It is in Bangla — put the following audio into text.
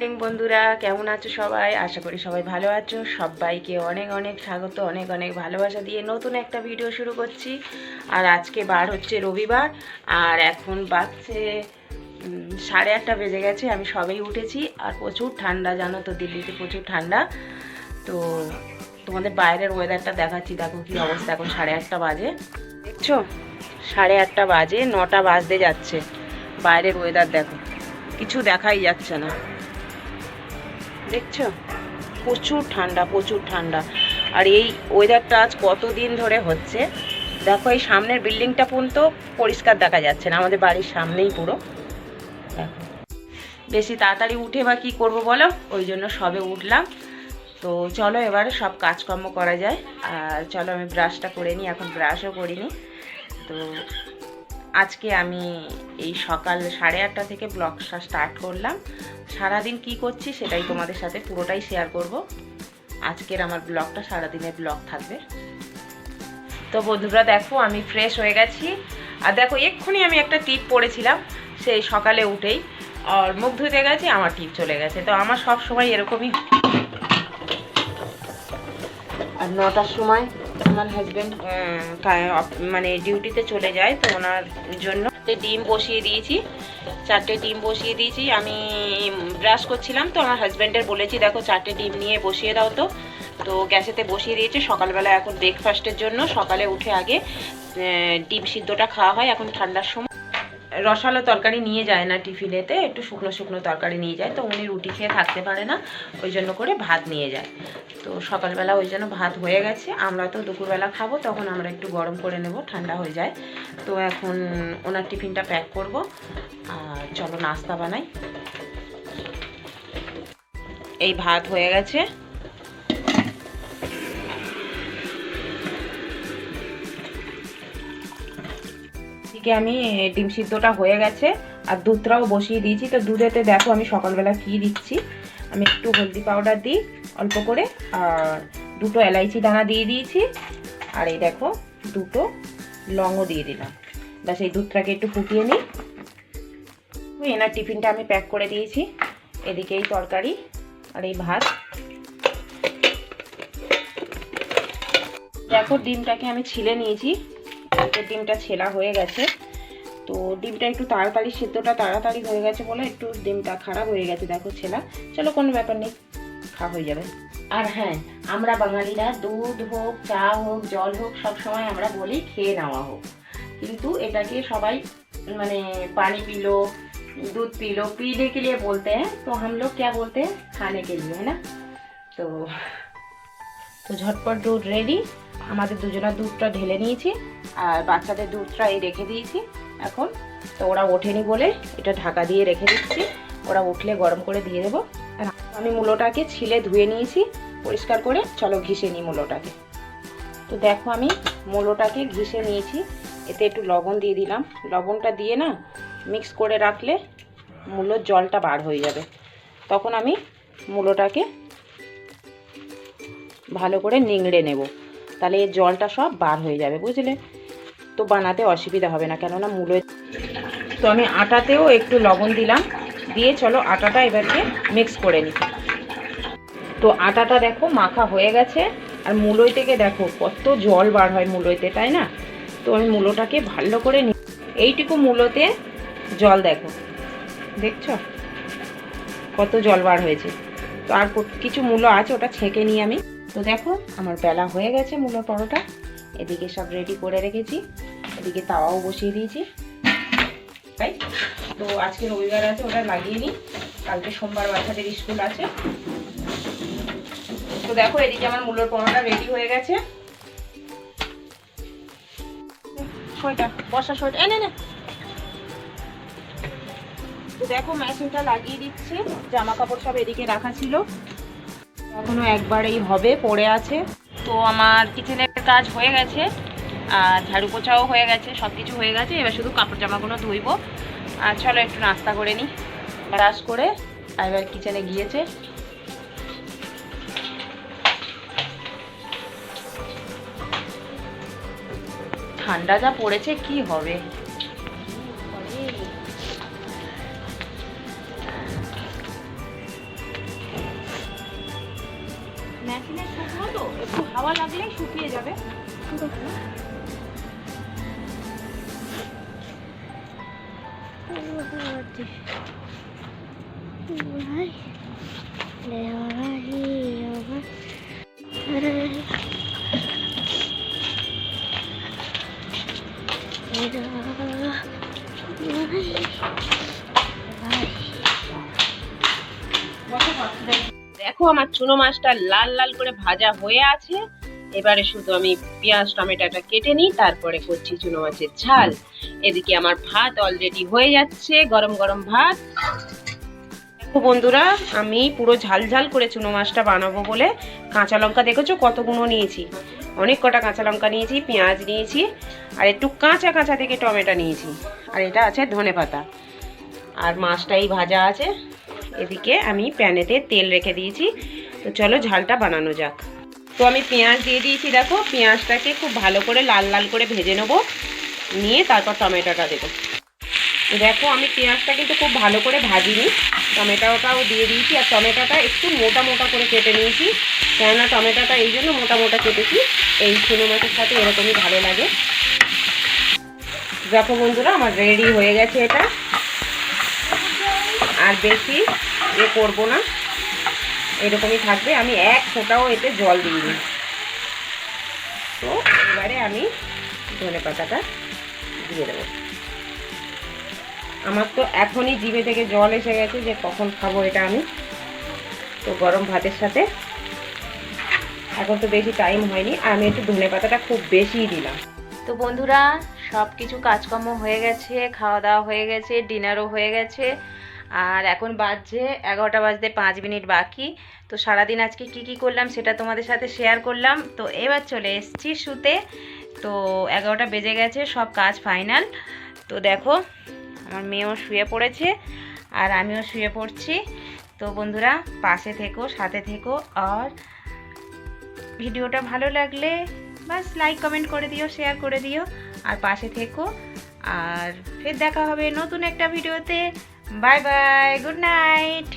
মর্নিং বন্ধুরা, কেমন আছো সবাই? আশা করি সবাই ভালো আছো। সবাইকে অনেক অনেক স্বাগত, অনেক অনেক ভালোবাসা দিয়ে নতুন একটা ভিডিও শুরু করছি। আর আজকে বার হচ্ছে রবিবার, আর এখন বাজছে 8:30 বেজে গেছে। আমি সবেই উঠেছি, আর প্রচুর ঠান্ডা, জানো তো দিল্লিতে প্রচুর ঠান্ডা। তো তোমাদের বাইরের ওয়েদারটা দেখাচ্ছি, দেখো কি অবস্থা। এখন 8:30 বাজে, দেখছো? 8:30 বাজে, 9টা বাজতে যাচ্ছে। বাইরের ওয়েদার দেখো, কিছু দেখাই যাচ্ছে না, দেখছো? প্রচুর ঠান্ডা, প্রচুর ঠান্ডা। আর এই ওয়েদারটা আজ কতদিন ধরে হচ্ছে। দেখো, এই সামনের বিল্ডিংটা পর্যন্ত পরিষ্কার দেখা যাচ্ছে না, আমাদের বাড়ির সামনেই পুরো। দেখো, বেশি তাড়াতাড়ি উঠে বা কী করবো বলো, ওই জন্য সবে উঠলাম। তো চলো এবারে সব কাজকর্ম করা যায়। আর চলো আমি ব্রাশটা করে নিই, এখন ব্রাশও করিনি। তো আজকে আমি এই সকাল 8:30 থেকে ব্লগটা স্টার্ট করলাম। সারাদিন কি করছি সেটাই তোমাদের সাথে পুরোটাই শেয়ার করব। আজকের আমার ব্লগটা সারাদিনের ব্লগ থাকবে। তো বন্ধুরা দেখো, আমি ফ্রেশ হয়ে গেছি। আর দেখো, এক্ষুনি আমি একটা টিপ পড়েছিলাম সেই সকালে উঠেই, আর মুখ ধুতে গেছি, আমার টিপ চলে গেছে। তো আমার সব সময় এরকমই। আর 9টার সময় আমার হাজব্যান্ড মানে ডিউটিতে চলে যায়, তো ওনার জন্য ডিম বসিয়ে দিয়েছি, 4টে ডিম বসিয়ে দিয়েছি। আমি ব্রাশ করছিলাম, তো আমার হাজব্যান্ডের বলেছি দেখো 4টে ডিম নিয়ে বসিয়ে দাও। তো গ্যাসেতে বসিয়ে দিয়েছি সকালবেলা। এখন ব্রেকফাস্টের জন্য সকালে উঠে আগে ডিম সিদ্ধটা খাওয়া হয়। এখন ঠান্ডার সময় রসালো তরকারি নিয়ে যায় না টিফিনেতে, একটু শুকনো শুকনো তরকারি নিয়ে যায়। তো উনি রুটি খেয়ে থাকতে পারে না, ওই জন্য করে ভাত নিয়ে যায়। তো সকালবেলা ওই জন্য ভাত হয়ে গেছে। আমরা তো দুপুরবেলা খাবো, তখন আমরা একটু গরম করে নেব, ঠান্ডা হয়ে যায়। তো এখন ওনার টিফিনটা প্যাক করব। আর চলো নাস্তা বানাই। এই ভাত হয়ে গেছে, এদিকে আমি ডিম সিদ্ধটা হয়ে গেছে, আর দুধটাও বসিয়ে দিয়েছি। তো দুধেতে দেখো আমি সকালবেলা কি দিচ্ছি। আমি একটু হলদি পাউডার দিই অল্প করে, আর 2টো এলাইচি দানা দিয়ে দিয়েছি, আর এই দেখো 2টো লংও দিয়ে দিলাম। ব্যাস, এই দুধটাকে একটু ফুটিয়ে নিই। এনার টিফিনটা আমি প্যাক করে দিয়েছি। এদিকে এই তরকারি আর এই ভাত। দেখো, ডিমটাকে আমি ছিলে নিয়েছি, ডিমটা ছেলা হয়ে গেছে। তো ডিমটা একটু তাড়াতাড়ি, সিদ্ধটা তাড়াতাড়ি হয়ে গেছে বলে একটু ডিমটা খারাপ হয়ে গেছে, দেখো ছেলা। চলো, কোনো ব্যাপার নেই, খাওয়া হয়ে যাবে। আর হ্যাঁ, আমরা বাঙালিরা দুধ হোক, চা হোক, জল হোক, সব সময় আমরা বলি খেয়ে নেওয়া হোক। কিন্তু এটাকে সবাই মানে पानी पी लो, दूध पी लो, पीने के लिए बोलते हैं। तो हम लोग क्या बोलते हैं, खाने के लिए, है ना? তো ঝটপট দুধ রেডি। আমাদের দুজনের দুধটা ঢেলে নিয়েছি, আর বাচ্চাদের দুধটা এই রেখে দিয়েছি এখন। তো ওরা ওঠেনি বলে এটা ঢাকা দিয়ে রেখে দিচ্ছি, ওরা উঠলে গরম করে দিয়ে দেবো। আর আমি মূলোটাকে ছিলে ধুয়ে নিয়েছি পরিষ্কার করে। চলো ঘিষে নিই মূলোটাকে। তো দেখো, আমি মূলোটাকে ঘিষে নিয়েছি, এতে একটু লবণ দিয়ে দিলাম। লবণটা দিয়ে না মিক্স করে রাখলে মূলোর জলটা বার হয়ে যাবে। তখন আমি মূলোটাকে ভালো করে নিংড়ে নেব, তাহলে এর জলটা সব বার হয়ে যাবে, বুঝলে? তো বানাতে অসুবিধা হবে না, কেননা মূলো। তো আমি আটাতেও একটু লবণ দিলাম, দিয়ে চলো আটাটা এবারকে মিক্স করে নিই। তো আটাটা দেখো মাখা হয়ে গেছে, আর মূলোই থেকে দেখো কত জল বার হয় মূলোইতে, তাই না? তো আমি মূলোটাকে ভালো করে নিই। এইটুকু মূলোতে জল দেখো, দেখছো কত জল বার হয়েছে। তো আর কিছু মূলো আছে, ওটা ছেঁকে নিই আমি। তো দেখো আমার বেলা হয়ে গেছে মূলোর পরোটা। এদিকে সব রেডি করে রেখেছি, এদিকে তাওয়াও বসিয়ে দিয়েছি। তাই তো আজকে রবিবার আছে, ওটা লাগিয়ে নিই, কালকে সোমবার বাচ্চাদের স্কুল আছে। তো দেখো, এদিকে আমার মূলোর পরোটা রেডি হয়ে গেছে। সোয়েটার, বর্ষা সোয়েটার এনে নে। দেখো মেশিনটা লাগিয়ে দিচ্ছে, জামা কাপড় সব এদিকে রাখা ছিল, এখনো একবারেই হবে, পড়ে আছে। তো আমার কিচেনের কাজ হয়ে গেছে, আর ঝাড়ু পোছাও হয়ে গেছে, সব কিছু হয়ে গেছে। এবার শুধু কাপড় জামাগুলো ধুইব। আর চলো একটু নাস্তা করে নিই। ব্রাশ করে এবার কিচেনে গিয়েছে। ঠান্ডা যা পড়েছে কি হবে। হাওয়া লাগলেই শুকিয়ে যাবে। দেখো আমার চুনো মাছটা লাল লাল করে ভাজা হয়ে আছে। এবারে শুধু আমি পেঁয়াজ টমেটোটা কেটে নিই, তারপরে করছি চুনো মাছের ঝাল। এদিকে আমার ভাত অলরেডি হয়ে যাচ্ছে, গরম গরম ভাত। দেখো বন্ধুরা, আমি পুরো ঝাল ঝাল করে চুনো মাছটা বানাবো বলে কাঁচা লঙ্কা দেখেছো কতগুলো নিয়েছি, অনেক কটা কাঁচা লঙ্কা নিয়েছি, পেঁয়াজ নিয়েছি, আর একটু কাঁচা কাঁচা থেকে টমেটো নিয়েছি, আর এটা আছে ধনেপাতা, আর মাছটাই ভাজা আছে। এদিকে আমি প্যানেতে তেল রেখে দিয়েছি। তো চলো ঝালটা বানানো যাক। তো আমি পেঁয়াজ দিয়ে দিয়েছি, দেখো পেঁয়াজটাকে খুব ভালো করে লাল লাল করে ভেজে নেবো, নিয়ে তারপর টমেটোটা দেবো। দেখো আমি পেঁয়াজটা কিন্তু খুব ভালো করে ভাজিনি, টমেটোটাও দিয়ে দিয়েছি, আর টমেটোটা একটু মোটা মোটা করে কেটে নিয়েছি, কেননা টমেটোটা এই জন্য মোটা মোটা কেটেছি, এই চুনো মাছের সাথে এরকমই ভালো লাগে। দেখো বন্ধুরা, আমার রেডি হয়ে গেছে এটা, আর বেশি করবো না, এরকমই থাকবে। আমি এক ফোঁটাও এতে জল দিইনি। তো এবারে আমি ধনেপাতাটা দিয়ে দেবো। আমার তো এখনই জিভে থেকে জল এসে গেছে যে কখন খাবো এটা আমি। তো গরম ভাতের সাথে, এখন তো বেশি টাইম হয়নি, আর আমি একটু ধনেপাতাটা খুব বেশিই দিলাম। তো বন্ধুরা, সব কিছু কাজকর্ম হয়ে গেছে, খাওয়া দাওয়া হয়ে গেছে, ডিনারও হয়ে গেছে, আর এখন বাজছে 11টা বাজতে 5 মিনিট বাকি। তো সারাদিন আজকে কি করলাম সেটা তোমাদের সাথে শেয়ার করলাম। তো এবার চলে এসেছি শুতে। তো 11টা বেজে গেছে, সব কাজ ফাইনাল। তো দেখো আমার মেয়েও শুয়ে পড়েছে, আর আমিও শুয়ে পড়ছি। তো বন্ধুরা, পাশে থেকো, সাথে থেকো, আর ভিডিওটা ভালো লাগলে বাস লাইক কমেন্ট করে দিও, শেয়ার করে দিও, আর পাশে থেকো। আর ফের দেখা হবে নতুন একটা ভিডিওতে। Bye bye, good night.